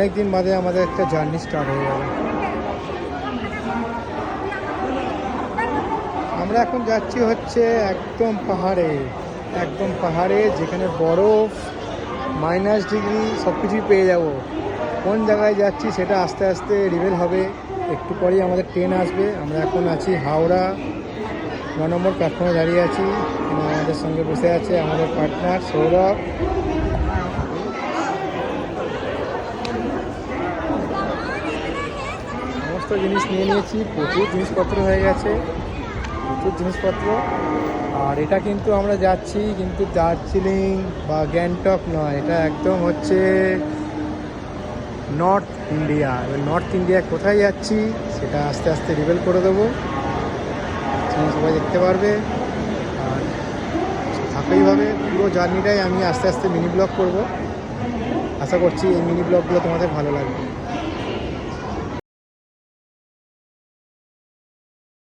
অনেক দিন বাদে আমাদের একটা জার্নি স্টার্ট হয়ে গেল। আমরা এখন যাচ্ছি হচ্ছে একদম পাহাড়ে যেখানে বরফ, -ডিগ্রি সব কিছুই পেয়ে যাব। কোন জায়গায় যাচ্ছি সেটা আস্তে আস্তে রিভিল হবে। একটু পরেই আমাদের ট্রেন আসবে। আমরা এখন আছি হাওড়া 9 নম্বর প্ল্যাটফর্মে দাঁড়িয়ে আছি। আমাদের সঙ্গে বসে আছে আমাদের পার্টনার সৌরভ। সমস্ত জিনিস নিয়ে নিয়েছি, প্রচুর জিনিসপত্র হয়ে গেছে, আর এটা কিন্তু আমরা যাচ্ছি কিন্তু দার্জিলিং বা গ্যাংটক নয়, এটা একদম হচ্ছে নর্থ ইন্ডিয়া। এবার নর্থ ইন্ডিয়া কোথায় যাচ্ছি সেটা আস্তে আস্তে রিভিল করে দেবো, সবাই দেখতে পারবে। আর থাকেইভাবে পুরো জার্নিটাই আমি আস্তে আস্তে মিনি ব্লগ করব। আশা করছি এই মিনি ব্লগগুলো তোমাদের ভালো লাগবে।